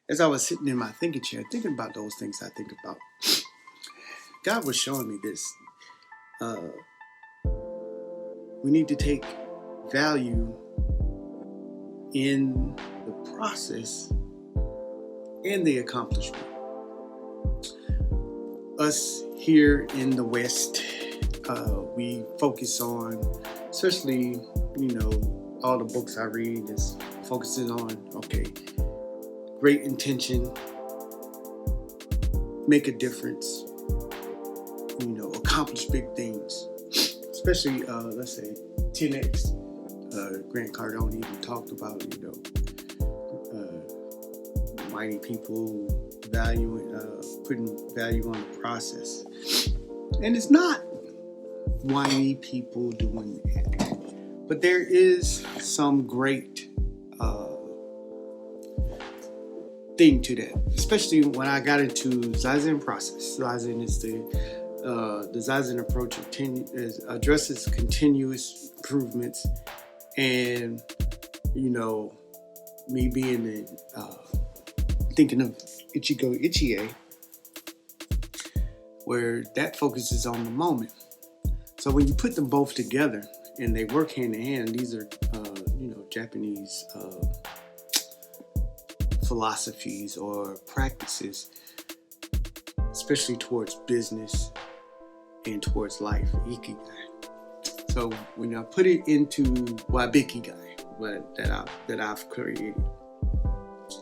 as I was sitting in my thinking chair, thinking about those things I think about, God was showing me this. Uh, we need to take value in the process and the accomplishment. Us here in the West, we focus on, especially, all the books I read is focusing on, okay, great intention, make a difference, accomplish big things, especially, let's say, 10X. Grant Cardone even talked about, mighty people putting value on the process. And it's not whiny people doing that. But there is some great thing to that, especially when I got into Zaizen process. Zaizen is the Zaizen approach addresses continuous improvements, and me being thinking of Ichigo Ichie, where that focuses on the moment. So when you put them both together and they work hand in hand, these are Japanese philosophies or practices, especially towards business and towards life, ikigai. So when I put it into wabikigai, that I've created,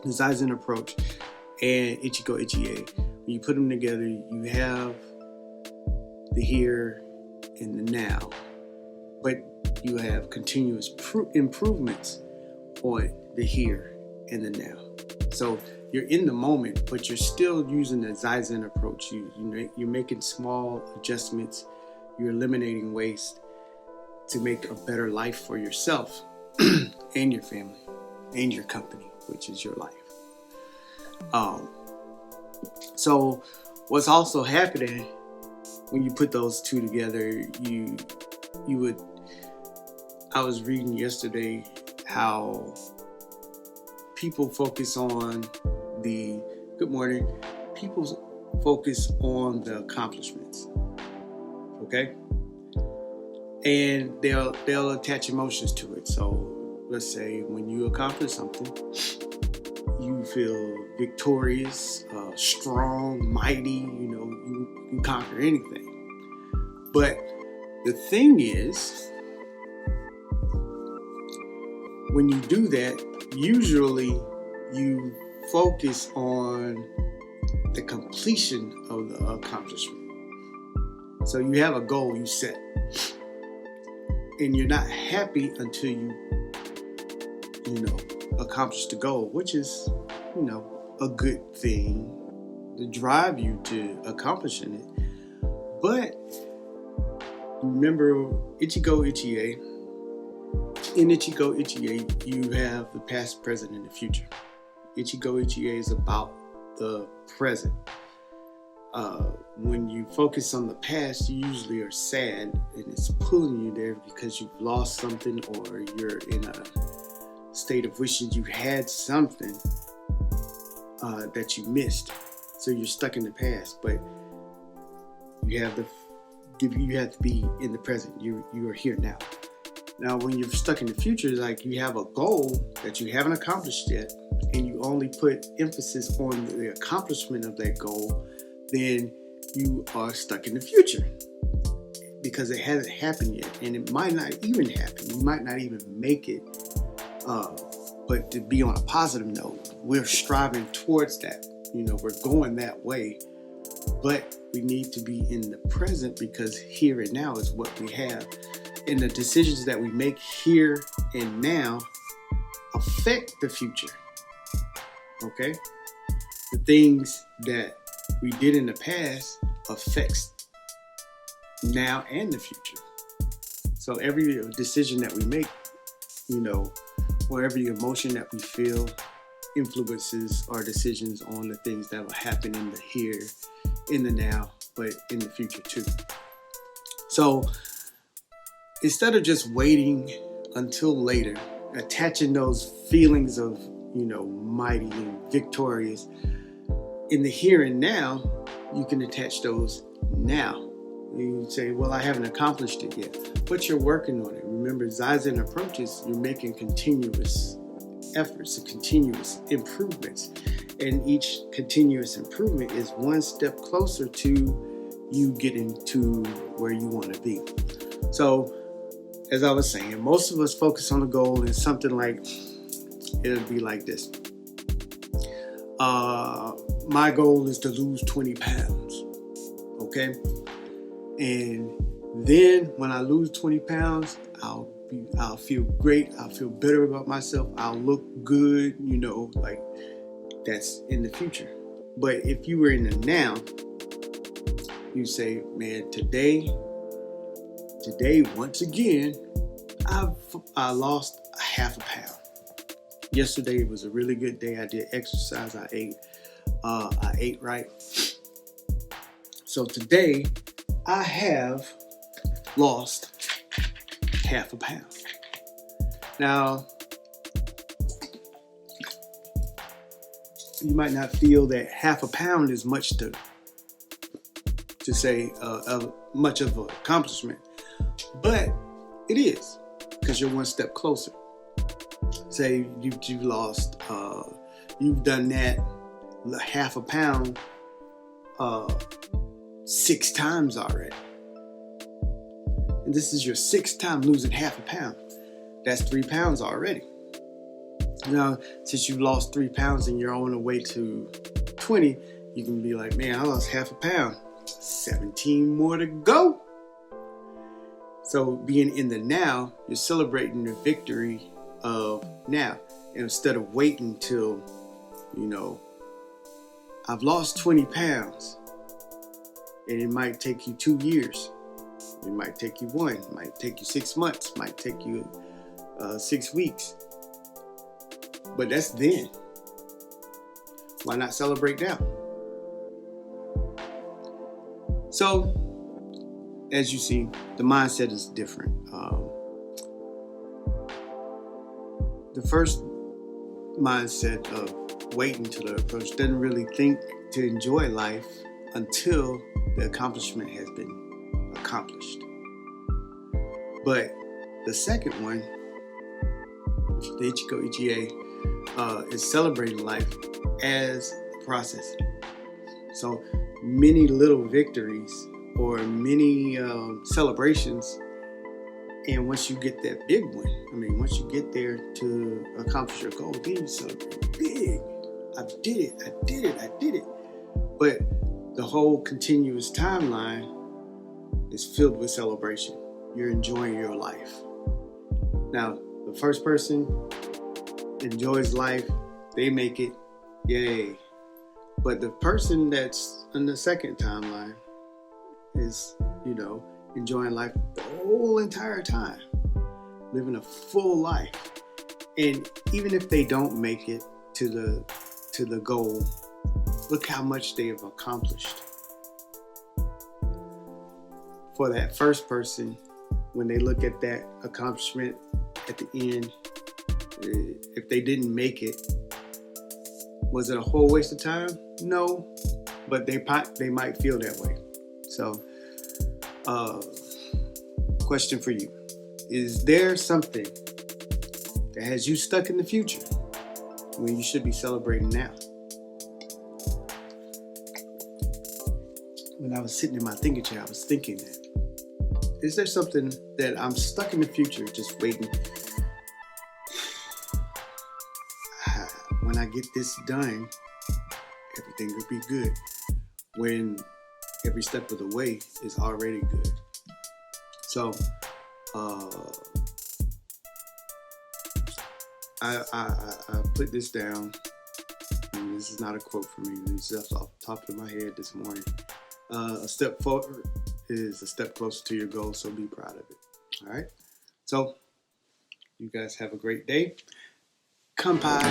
the Zaizen approach and Ichigo Ichie, when you put them together, you have the here and the now, but you have continuous improvements on the here and the now. So you're in the moment, but you're still using the Zaizen approach. You're making small adjustments. You're eliminating waste to make a better life for yourself and your family and your company, which is your life. So what's also happening when you put those two together, I was reading yesterday how people focus on people focus on the accomplishments, okay? And they'll attach emotions to it. So let's say when you accomplish something, you feel victorious, strong, mighty, you can conquer anything. But the thing is, when you do that, usually you focus on the completion of the accomplishment. So you have a goal you set, and you're not happy until you accomplish the goal, which is, a good thing to drive you to accomplishing it. But remember Ichigo Ichie. In Ichigo Ichie, you have the past, present, and the future. Ichigo Ichie is about the present. When you focus on the past, you usually are sad, and it's pulling you there because you've lost something, or you're in a state of wishing you had something that you missed. So you're stuck in the past, but you have to be in the present. You are here now. Now, when you're stuck in the future, it's like you have a goal that you haven't accomplished yet, and you only put emphasis on the accomplishment of that goal, then you are stuck in the future because it hasn't happened yet, and it might not even happen. You might not even make it. But to be on a positive note, we're striving towards that. We're going that way, but we need to be in the present because here and now is what we have. And the decisions that we make here and now affect the future. Okay? The things that we did in the past affects now and the future. So every decision that we make, or every emotion that we feel influences our decisions on the things that will happen in the here, in the now, but in the future too. So instead of just waiting until later, attaching those feelings of, mighty and victorious. In the here and now, you can attach those now. You say, well, I haven't accomplished it yet, but you're working on it. Remember, Zaizen approaches, you're making continuous efforts and continuous improvements. And each continuous improvement is one step closer to you getting to where you want to be. So, as I was saying, most of us focus on the goal and something like, it'll be like this. My goal is to lose 20 pounds. Okay? And then when I lose 20 pounds, I'll feel great. I'll feel better about myself. I'll look good, like that's in the future. But if you were in the now, you say, man, today, once again, I lost a half a pound. Yesterday was a really good day. I did exercise. I ate right. So today, I have lost half a pound. Now, you might not feel that half a pound is much to say much of an accomplishment, but it is, because you're one step closer. Say you've lost, you've done that half a pound 6 times already. And this is your 6th time losing half a pound. That's 3 pounds already. Now, since you've lost 3 pounds and you're on the way to 20, you can be like, man, I lost half a pound. 17 more to go. So being in the now, you're celebrating the victory of now. And instead of waiting till, I've lost 20 pounds. And it might take you 2 years. It might take you 1. It might take you 6 months. It might take you 6 weeks. But that's then. Why not celebrate now? So, as you see, the mindset is different. The first mindset of waiting till the approach doesn't really think to enjoy life until the accomplishment has been accomplished. But the second one, the Ichigo Ichie, is celebrating life as a process. So many little victories or many celebrations, and once you get that big one, once you get there to accomplish your goal, then you celebrate big. I did it. But the whole continuous timeline is filled with celebration. You're enjoying your life. Now, the first person enjoys life, they make it, yay. But the person that's in the second timeline is, enjoying life the whole entire time, living a full life. And even if they don't make it to the goal, look how much they have accomplished. For that first person, when they look at that accomplishment at the end, if they didn't make it, was it a whole waste of time? No, but they might feel that way. So, question for you. Is there something that has you stuck in the future when you should be celebrating now? When I was sitting in my thinking chair, I was thinking that, is there something that I'm stuck in the future just waiting? When I get this done, everything will be good. When every step of the way is already good. So, I put this down, and this is not a quote from me. This is off the top of my head this morning. A step forward is a step closer to your goal, so be proud of it. All right? So, you guys have a great day. Kanpai.